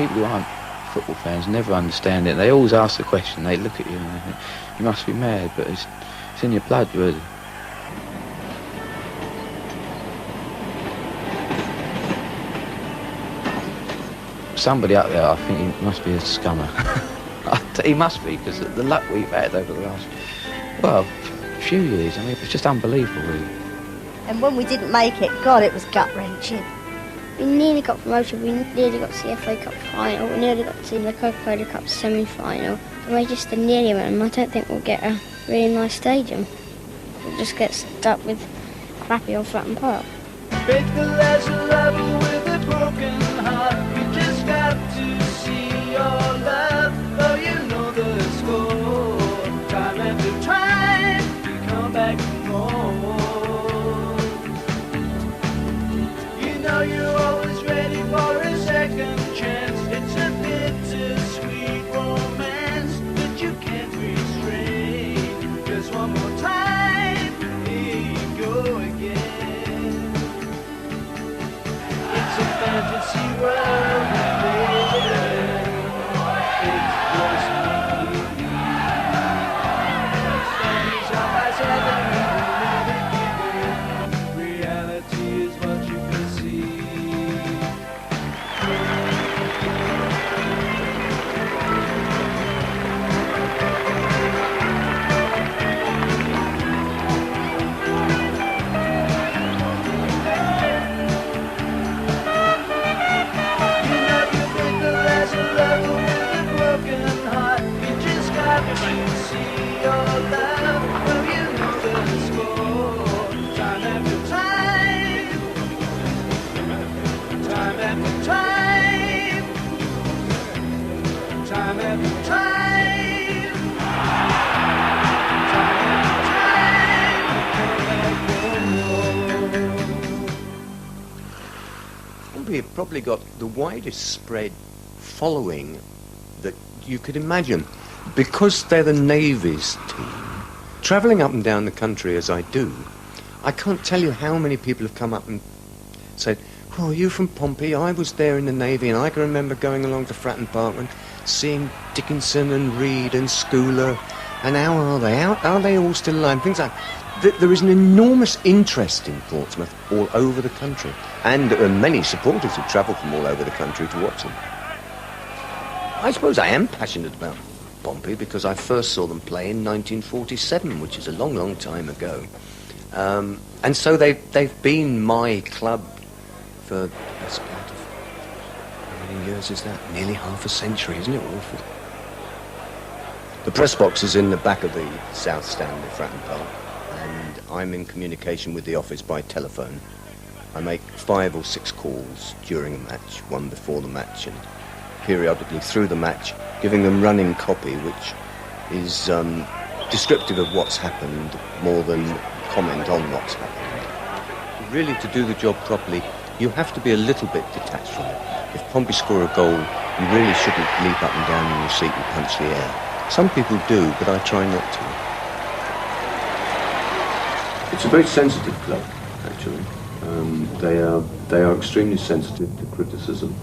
people who aren't football fans never understand it. They always ask the question, they look at you and they think, you must be mad, but it's in your blood, really. Somebody up there, I think he must be a scummer. He must be, because the luck we've had over the last, well, few years, I mean, it was just unbelievable, really. And when we didn't make it, God, it was gut-wrenching. We nearly got promoted, we nearly got to the FA Cup final, we nearly got to the Coca-Cola Cup semi-final. We're just nearly went, and I don't think we'll get a really nice stadium. We'll just get stuck with crappy old Fratton Park. Break the lash of love with a broken heart. You just got to see your love, though you know the score. Time after time, you come back home. You know you're always ready for a second chance. It's a bittersweet romance that you can't restrain. Just one more time, here you go again. It's a fantasy world, baby. It's just me. Standing side by side, reality is what you can see. Pompey have probably got the widest spread following that you could imagine. Because they're the Navy's team, travelling up and down the country as I do, I can't tell you how many people have come up and said, "Oh, are you from Pompey? I was there in the Navy, and I can remember going along to Fratton Park and seeing Dickinson and Reed and Schooler, and how are they? How are they all still alive?" Things like that. There is an enormous interest in Portsmouth all over the country, and many supporters who travel from all over the country to watch them. I suppose I am passionate about Pompey because I first saw them play in 1947, which is a long, long time ago. And so they've been my club for the best part of, how many years is that? Nearly half a century, isn't it awful? The press box is in the back of the south stand of Fratton Park, and I'm in communication with the office by telephone. I make 5 or 6 calls during a match, one before the match and periodically through the match, giving them running copy, which is descriptive of what's happened more than comment on what's happened. Really, to do the job properly, you have to be a little bit detached from it. If Pompey score a goal, you really shouldn't leap up and down in your seat and punch the air. Some people do, but I try not to. It's a very sensitive club, actually. They are extremely sensitive to criticism.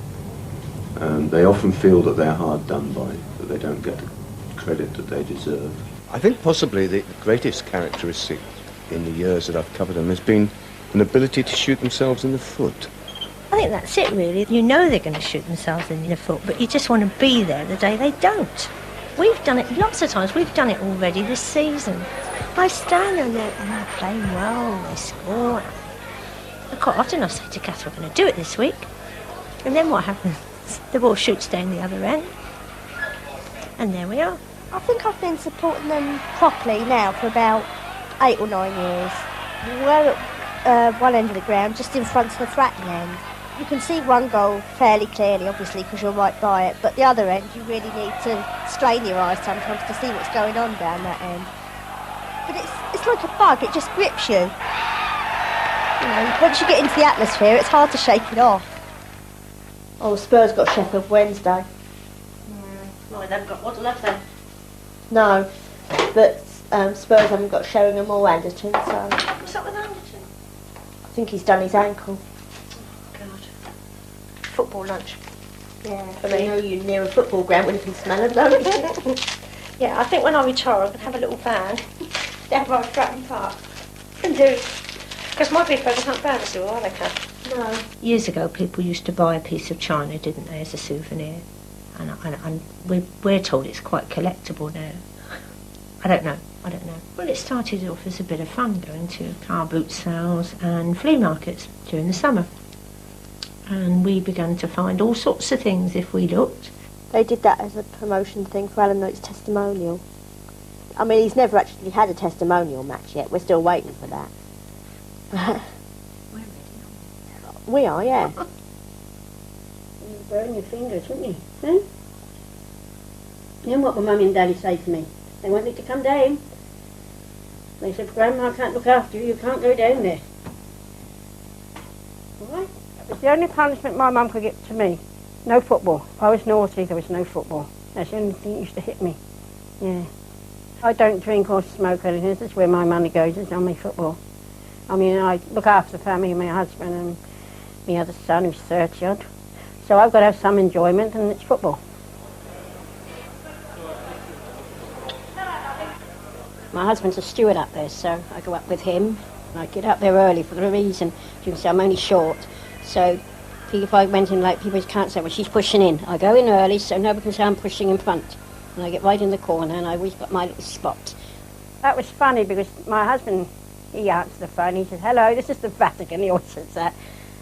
They often feel that they're hard done by, that they don't get the credit that they deserve. I think possibly the greatest characteristic in the years that I've covered them has been an ability to shoot themselves in the foot. I think that's it, really. You know they're going to shoot themselves in the foot, but you just want to be there the day they don't. We've done it lots of times. We've done it already this season. I stand on there and they're playing well, they score. And quite often I say to Kath, we're going to do it this week. And then what happens? The ball shoots down the other end. And there we are. I think I've been supporting them properly now for about 8 or 9 years. We're at one end of the ground, just in front of the Fratton end. You can see one goal fairly clearly, obviously, because you're right by it, but the other end, you really need to strain your eyes sometimes to see what's going on down that end. But it's like a bug, it just grips you. You know, once you get into the atmosphere, it's hard to shake it off. Oh, Spurs got Sheffield Wednesday. No, they haven't got Waddle, have they? No, but Spurs haven't got Sheringham or Anderton, so... What's up with Anderton? I think he's done his ankle. God. Football lunch. For You me. know you're near a football ground when you can smell it, don't you? Yeah, I think when I retire, I can have a little van down by Fratton Park and do. Because my big brothers aren't bad at all, are they, Kath? No. Years ago, people used to buy a piece of china, didn't they, as a souvenir? And we're told it's quite collectible now. I don't know. Well, it started off as a bit of fun, going to car boot sales and flea markets during the summer. And we began to find all sorts of things if we looked. They did that as a promotion thing for Alan Knight's testimonial. I mean, he's never actually had a testimonial match yet. We're still waiting for that. We are, yeah. You burn your fingers, wouldn't you? Huh? Then what will Mummy and Daddy say to me? They want me to come down. They said, Grandma can't look after you, you can't go down there. All right? It's the only punishment my mum could get to me. No football. If I was naughty, there was no football. That's the only thing that used to hit me. Yeah. I don't drink or smoke or anything. This is where my money goes, is on my football. I mean, I look after the family, my husband and my other son who's 30 odd. So I've got to have some enjoyment, and it's football. My husband's a steward up there, so I go up with him. I get up there early for the reason, you can see I'm only short. So if I went in late, people can't say, well, she's pushing in. I go in early so nobody can say I'm pushing in front. And I get right in the corner and I always got my little spot. That was funny because my husband, he answered the phone. He said, hello, this is the Vatican. He always says that.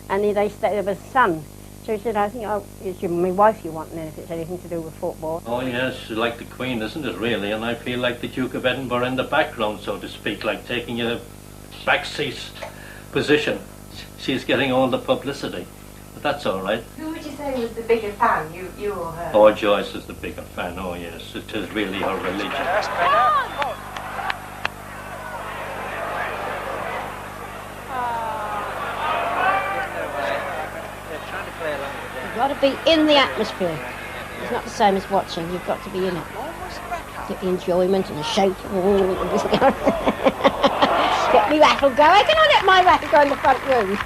And they said there was a son. So he said, I think it's my wife you want then if it's anything to do with football. Oh yes, she's like the Queen, isn't it, really? And I feel like the Duke of Edinburgh in the background, so to speak, like taking a backseat position. She's getting all the publicity. But that's all right. Who would you say was the bigger fan, you or her? Oh, Joyce is the bigger fan, oh yes. It is really her religion. You've got to be in the atmosphere. It's not the same as watching. You've got to be in it. Get the enjoyment and the shake. Get me rattle going. Can I let my rattle go in the front room?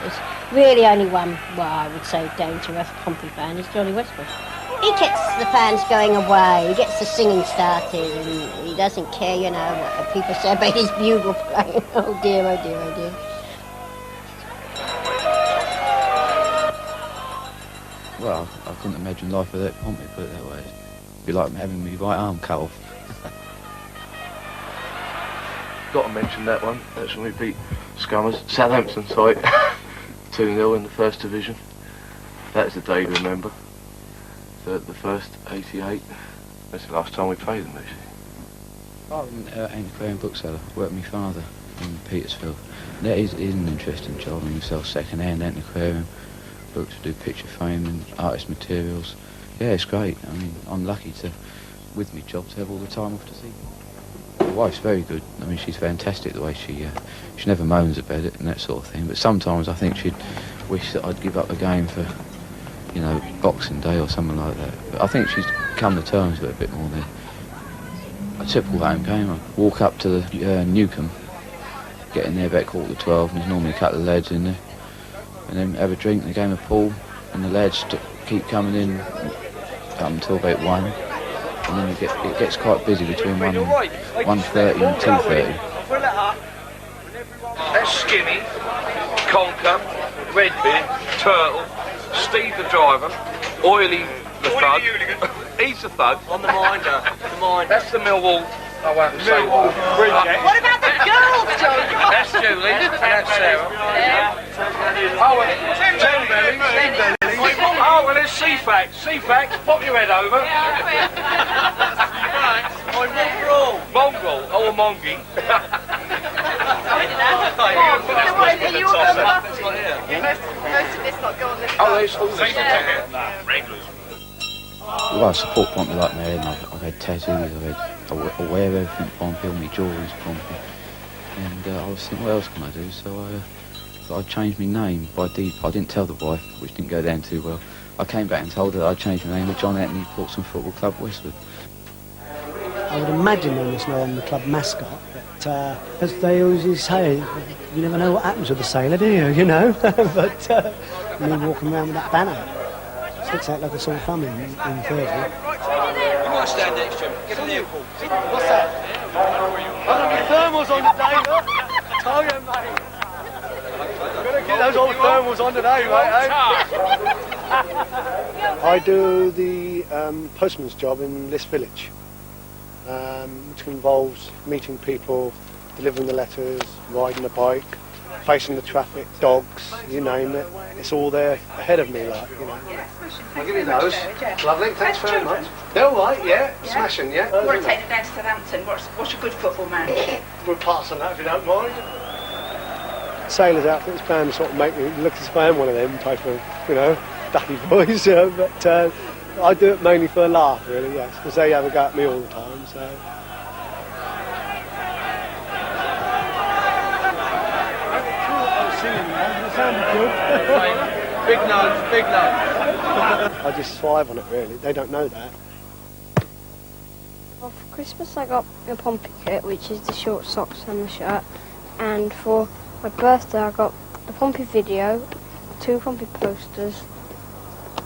There's really only one, well, I would say, down-to-earth Pompey fan is Johnny Westwood. He gets the fans going away, he gets the singing started, and he doesn't care, you know, what people say about his bugle playing. Oh dear, oh dear, oh dear. Well, I couldn't imagine life without Pompey, put it that way. It'd be like having my right arm cut off. Got to mention that one. That's when we beat Scummers, Southampton side, 2-0 in the first division. That's the day to remember. The first, 88. That's the last time we played them, actually. I was an antiquarian bookseller. Worked with my father in Petersfield. That is an interesting job. I mean, we sell second-hand antiquarian books, we do picture frame and artist materials. Yeah, it's great. I mean, I'm lucky to, with my job, to have all the time off to see. My wife's very good. I mean, she's fantastic the way she never moans about it and that sort of thing. But sometimes I think she'd wish that I'd give up the game for, you know, Boxing Day or something like that. But I think she's come to terms with it a bit more now. A typical home game, I walk up to the Newcomb, get in there about 11:45, and there's normally a couple of lads in there, and then have a drink and a game of pool, and the lads keep coming in up until about 1, and then it gets quite busy between 1:30 and 2:30. That's Skinny, Conker, Redbeard, Turtle, Steve the driver, Oily the thug. He's the thug. On the minder. That's the Millwall. I won't say what. What about the girls, Joe? That's Julie, and that's Sarah. Oh, well, Ten Bellies. Oh, well, there's CFAX. CFAX, pop your head over. Mongrel, or Mongy. Most of this not go on this. Oh, there's all this. Regulars. Well, I support Pompey like mad, and I've had tattoos, I wear everything Pompey, all my jewellery's Pompey. And I was thinking, what else can I do? So I thought I'd change my name by deed. I didn't tell the wife, which didn't go down too well. I came back and told her that I'd changed my name to John Anthony Portsmouth Football Club, Westwood. I would imagine there was no on the club mascot, but But as they always say, you never know what happens with a sailor, do you? You know. But me walking around with that banner sticks out like a sore thumb in 30. You might stand next to him. Get on the airport. What's that? I've got my thermals on today, look. Tell you, mate. I'm going to get those old thermals on today, mate. I do the postman's job in this village, which involves meeting people, delivering the letters, riding a bike, facing the traffic, dogs, you name it. It's all there ahead of me, like, you know. I'll give you those. Lovely, thanks very much. They're all right, yeah. Smashing, yeah. I want to take them down to Southampton. What's a good football match? We'll pass on that if you don't mind. Sailors outfits plan to sort of make me look as if I am one of them type of, you know, ducky boys, but I do it mainly for a laugh, really, yes, because they have a go at me all the time, so. Big nose, big nose. I just thrive on it, really. They don't know that. Well, for Christmas I got a Pompey kit, which is the short socks and the shirt. And for my birthday I got the Pompey video, 2 Pompey posters,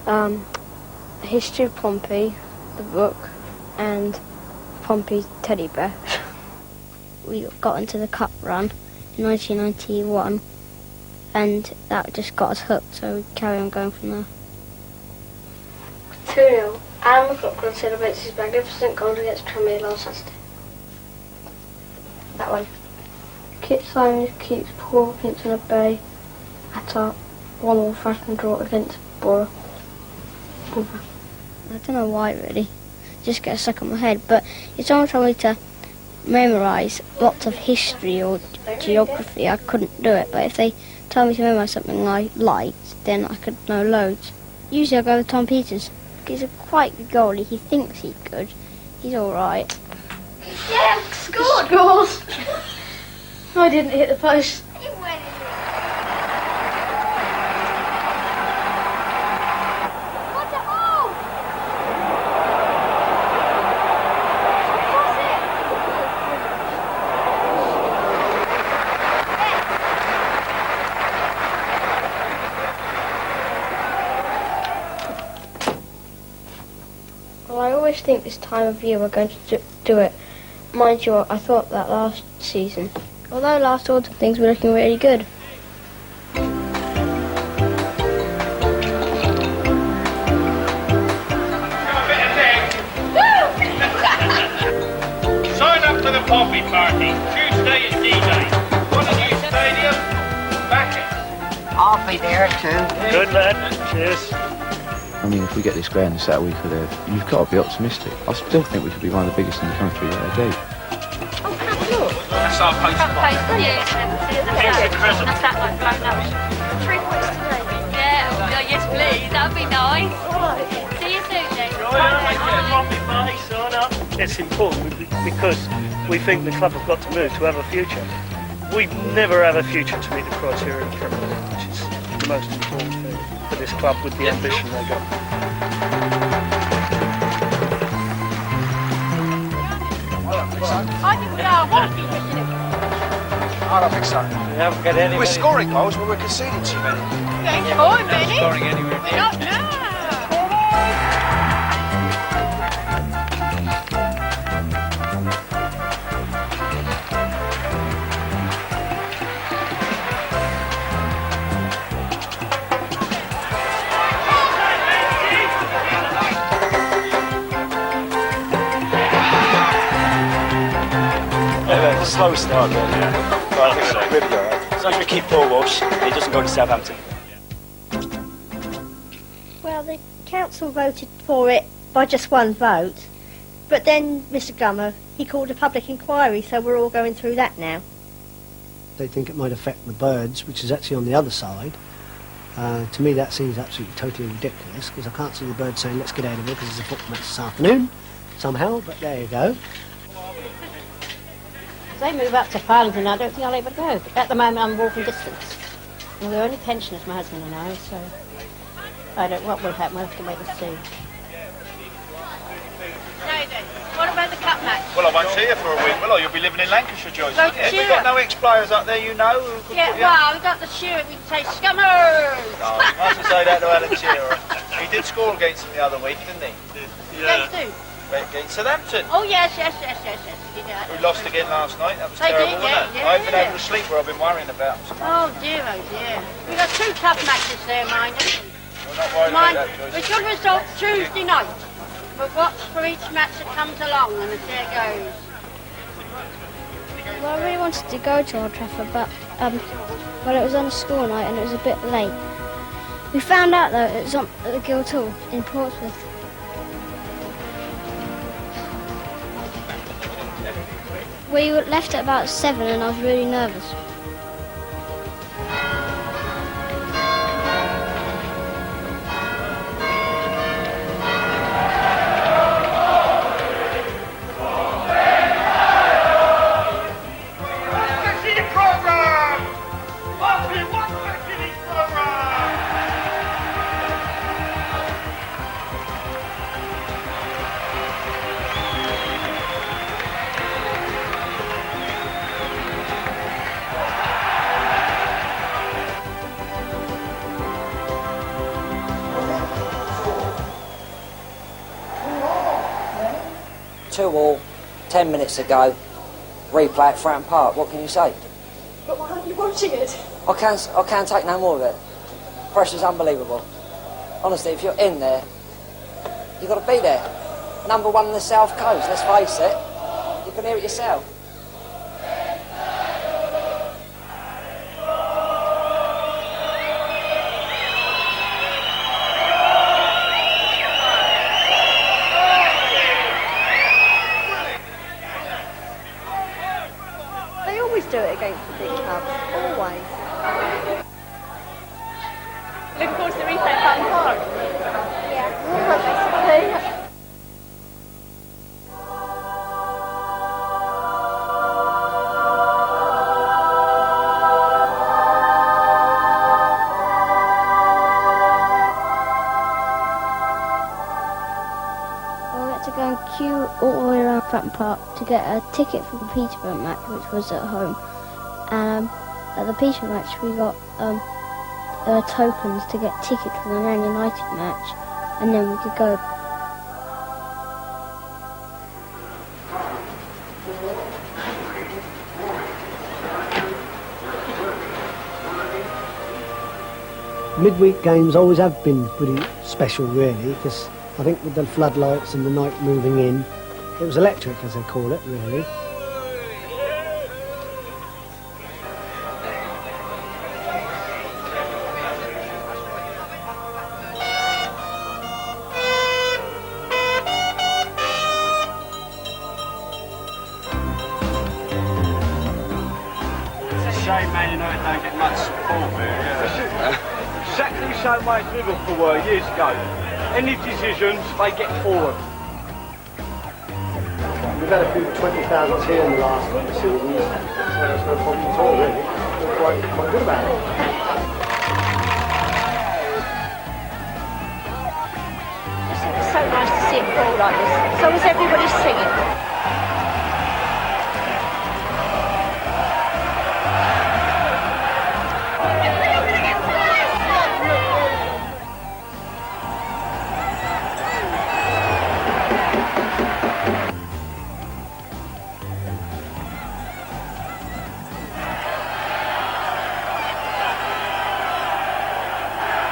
the history of Pompey, the book, and Pompey teddy bear. We got into the cup run in 1991. And that just got us hooked, so we carry on going from there. 2-0. Alan McLaughlin celebrates his magnificent goal against Tranmere last Saturday. That one. Kit Simons keeps Paul Pinson at bay at our 1-1 Fratton draw against Borough. I don't know why, really. Just get stuck in my head, but if someone told me to memorise lots of history or geography, I couldn't do it, but if they tell me to memorise something like lights, then I could know loads. Usually I go with Tom Peters. He's a quite good goalie. He thinks he's good. He's alright. Yeah, scored! Scores! I didn't hit the post. Well, I always think this time of year we're going to do it. Mind you, I thought that last season. Although last autumn things were looking really good. Sign up for the Pompey party. Tuesday is D-Day. Want a new stadium? Back it. I'll be there too. Good lad. Cheers. I mean, if we get this ground in Saturday week or there, you've got to be optimistic. I still think we could be one of the biggest in the country that I do. That's our postcard. That's that like blown up. 3 points today. Yeah, oh, yes please, that'd be nice. See you soon, Jane. It's important because we think the club have got to move to have a future. We never have a future to meet the criteria in front of it, which is the most important thing for this club with the ambition they got. I think we are. What? I don't think so. We haven't got any. We're scoring goals, but we're conceding too many. We ain't scoring many. Scoring anywhere. We're not now. Slow start there, yeah. Well, I think so. Really go, right? As long as we keep Paul Walsh, he doesn't go to Southampton. Well, the council voted for it by just one vote, but then Mr Gummer, he called a public inquiry, so we're all going through that now. They think it might affect the birds, which is actually on the other side. To me, that seems absolutely totally ridiculous, because I can't see the birds saying, let's get out of here, because there's a football match this afternoon, somehow, but there you go. If they move up to Parliament, I don't think I'll be able to go. At the moment, I'm walking distance. And we're only pensioners, my husband and I, so I don't know what will happen. We'll have to wait and see. What about about the cup match? Well, I won't see you for a week, will I? You'll be living in Lancashire, Joyce. Well, won't you? cheer We've got up. no ex-players up there, you know. Who could Yeah, put you up? well, we've got the Shearer, we can say Scummers! Oh, nice to say that to Alan Shearer. He did score against them the other week, didn't he? Against who? Against Southampton. Oh, yes. He did that. We lost again last night. That was They terrible, did, wasn't it? yeah. I've been able to sleep where I've been worrying about them. Oh, dear. We've got 2 tough matches there, mind you. We're not worried Mind, about that, we Joyce. should result Tuesday night. But watch for each match that comes along, and there goes. Well, I really wanted to go to Old Trafford, but well, it was on a school night and it was a bit late. We found out though it was on at the Guildhall in Portsmouth. We left at about 7 and I was really nervous. Two all, 10 minutes ago, replay at Fratton Park. What can you say? But why aren't you watching it? I can't take no more of it. Pressure's unbelievable. Honestly, if you're in there, you've got to be there. Number 1 on the South Coast, let's face it. You can hear it yourself. They always do it against the big clubs, always. Looking forward to the replay at Fratton Park. Yeah, Well, we had to go and queue all the way around Fratton Park to get a ticket for the Peterborough match, which was at home. And at the Peterborough match, we got tokens to get tickets for the Man United match, and then we could go. Midweek games always have been pretty special, really, because I think with the floodlights and the night moving in, it was electric, as they call it, really. It's a shame Man United don't get much support there. Exactly the same way as Liverpool were years ago. Any decisions, they get forward. We've had a few 20,000 here in the last few seasons, so there's no problem at all, really. We're quite good about it. It's so nice to see it fall like this. So is everybody singing.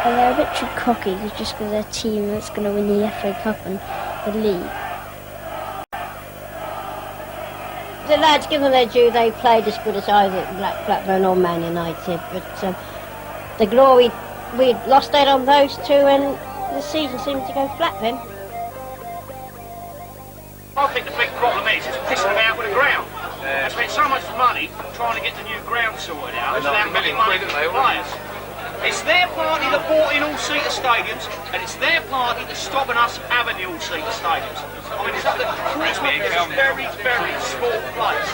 And they're a bit too cocky just because they're a team that's going to win the FA Cup and the league. The lads, give them their due, they played as good as either Blackburn or Man United. But the glory, we lost out on those two and the season seemed to go flat then. I think the big problem is it's pissing about with the ground. They spent so much money trying to get the new ground sorted out without getting money from the players. It's their party that bought in all-seater stadiums, and it's their party that's stopping us having the all-seater stadiums. I mean, Portsmouth is a very, very small place.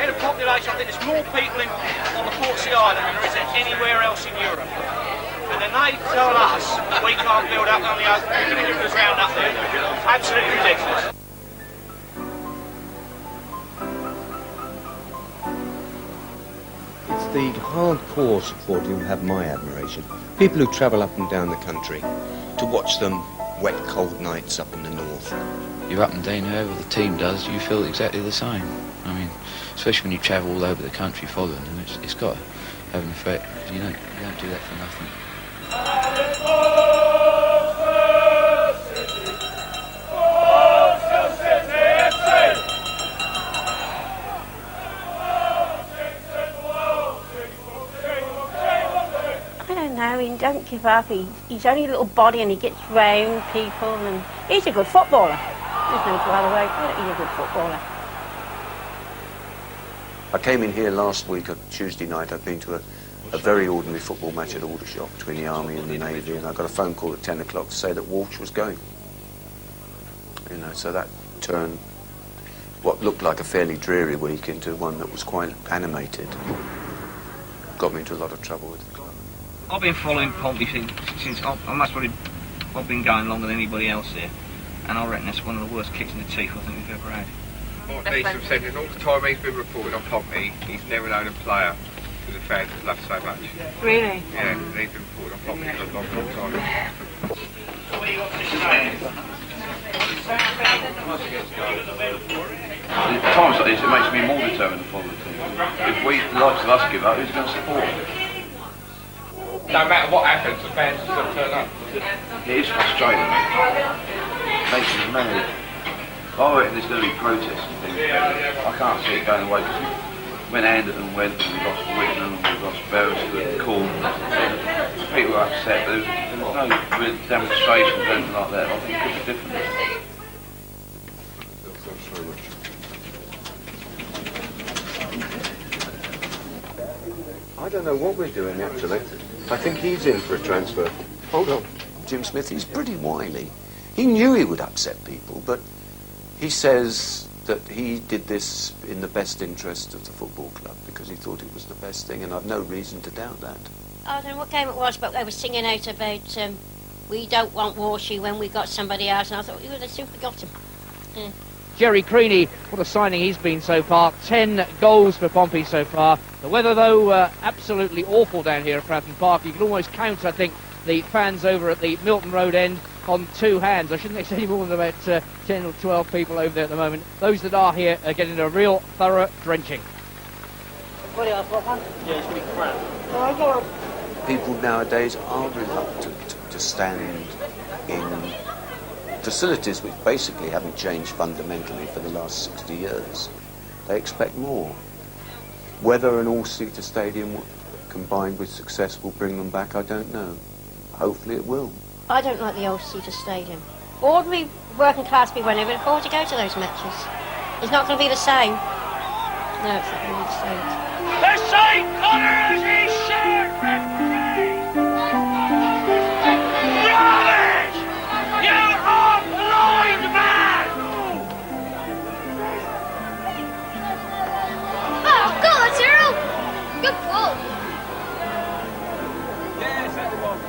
In a population, I think there's more people on the Portsea Island than there is anywhere else in Europe. And then they tell us we can't build up on the ground up there. Absolutely ridiculous. the hardcore supporter who have my admiration. People who travel up and down the country to watch them wet, cold nights up in the north. You're up and down whoever the team does, you feel exactly the same. I mean, especially when you travel all over the country following them, it's got to have an effect, because you don't do that for nothing. No, he don't give up. He's only a little body and he gets round people, and he's a good footballer. There's no other way to put it. He's a good footballer. I came in here last week on Tuesday night. I'd been to a very ordinary football match at Aldershot between the Army and the Navy, and I got a phone call at 10 o'clock to say that Walsh was going. You know, so that turned what looked like a fairly dreary week into one that was quite animated. Got me into a lot of trouble with the club. I've been following Pompey since I must probably I've been going longer than anybody else here, and I reckon that's one of the worst kicks in the teeth I think we've ever had. What needs to be said, in all the time he's been reported on Pompey, he's never known a player who the fans have loved so much. Really? Yeah, he's been reported on Pompey for a long, long time. At times like this, it makes me more determined to follow the team. If the likes of us give up, who's going to support them? No matter what happens, the fans will still turn up. It is frustrating, mate. It makes me mad. I reckon there's going to be protests and things. I can't see it going away, because when Anderton went, we lost Whitman, we lost Beresford, Corn. People were upset, but there was no real demonstrations or anything like that. I think it could be different. Thanks very much. I don't know what we're doing, actually. I think he's in for a transfer. Hold on. Jim Smith, he's pretty wily. He knew he would upset people, but he says that he did this in the best interest of the football club because he thought it was the best thing, and I've no reason to doubt that. I don't know what game it was, but they were singing out about we don't want Warshy when we got somebody else, and I thought, they soon forgot him. Yeah. Jerry Creaney, what a signing he's been so far. 10 goals for Pompey so far. The weather, though, absolutely awful down here at Fratton Park. You can almost count, I think, the fans over at the Milton Road end on two hands. I shouldn't think any more than about 10 or 12 people over there at the moment. Those that are here are getting a real thorough drenching. People nowadays are reluctant to stand in facilities which basically haven't changed fundamentally for the last 60 years. They expect more. Whether an all-seater stadium combined with success will bring them back, I don't know. Hopefully it will. I don't like the old Cedar Stadium. Ordinary working class people won't even afford to go to those matches. It's not going to be the same. No, it's not going to be the same. The St. Connors is shared Rubbish! You are blind man! Oh, go on, Cyril! Good ball. Yes, that's the one.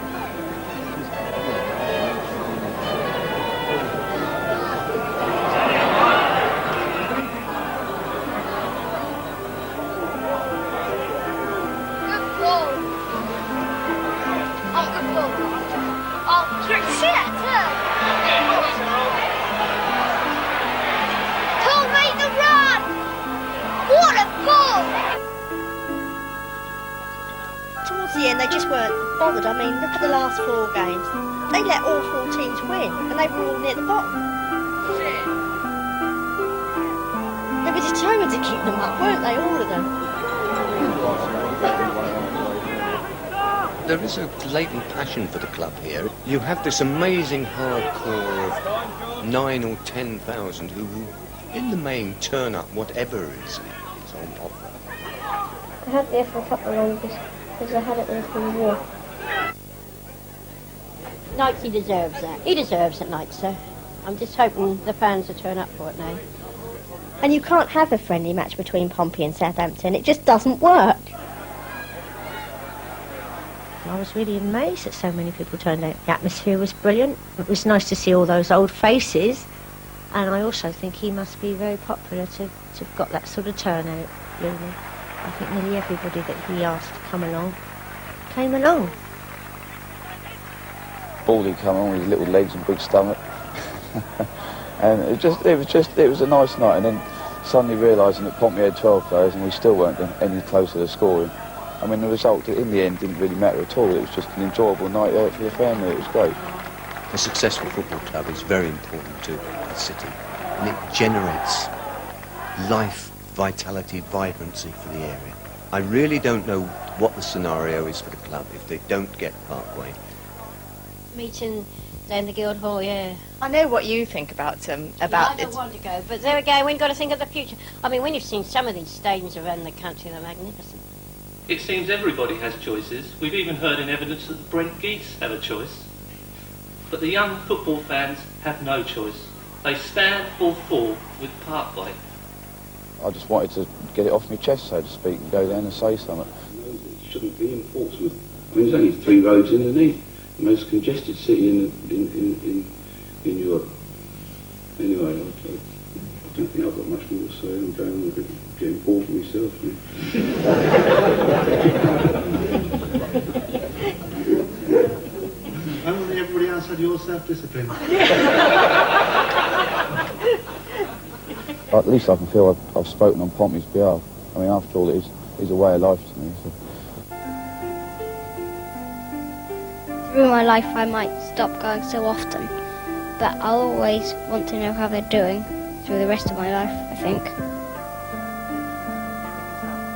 Towards the end, they just weren't bothered. I mean, look at the last 4 games. They let all 4 teams win, and they were all near the bottom. They were determined to keep them up, weren't they, all of them? There is a latent passion for the club here. You have this amazing hardcore of 9 or 10,000 who will, in the main, turn up whatever is on offer. I had the FA Cup the longest because I had it there for a year. Knights, he deserves that. He deserves it, Knights, sir. I'm just hoping the fans will turn up for it now. And you can't have a friendly match between Pompey and Southampton. It just doesn't work. I was really amazed that so many people turned out. The atmosphere was brilliant. It was nice to see all those old faces. And I also think he must be very popular to have got that sort of turnout, really. I think nearly everybody that he asked to come along came along. Baldy come on with his little legs and big stomach. And it was a nice night, and then suddenly realising that Pompey had 12 players and we still weren't any closer to scoring. I mean, the result in the end didn't really matter at all. It was just an enjoyable night out for the family. It was great. A successful football club is very important to a city, and it generates life, vitality, vibrancy for the area. I really don't know what the scenario is for the club if they don't get Parkway. Meeting down the Guildhall, yeah. I know what you think about I don't want to go, but there again, we've got to think of the future. I mean, when you've seen some of these stadiums around the country, they're magnificent. It seems everybody has choices. We've even heard in evidence that the Brent Geese have a choice. But the young football fans have no choice. They stand or fall with Parkway. I just wanted to get it off my chest, so to speak, and go down and say something. It shouldn't be in Portsmouth. I mean, there's only 3 roads underneath. The most congested city in Europe. Anyway, I don't think I've got much more to say. I'm going on a bit, getting bored of myself. Only everybody else had your self-discipline. At least I can feel I've spoken on Pompey's behalf. I mean, after all, it is a way of life to me. So. Through my life I might stop going so often, but I'll always want to know how they're doing through the rest of my life, I think.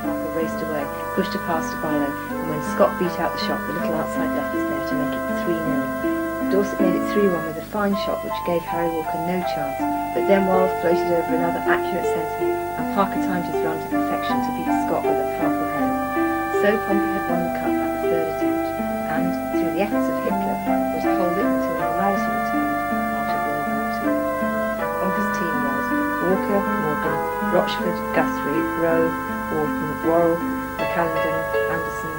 Parker raced away, pushed a pass to Barlow, and when Scott beat out the shot, the little outside left was there to make it 3-0. Dorset made it 3-1 with a fine shot which gave Harry Walker no chance, but then Worrell floated over another accurate centre, and Parker timed his run to perfection to beat Scott with a powerful header. So Pompey had won the cup at the 3rd attempt, and, through the efforts of Hitler, was to hold it until normality returned after World War II. Pompey's team was Walker, Morgan, Rochford, Guthrie, Rowe, Wharton, Worrell, McCallendon, Anderson,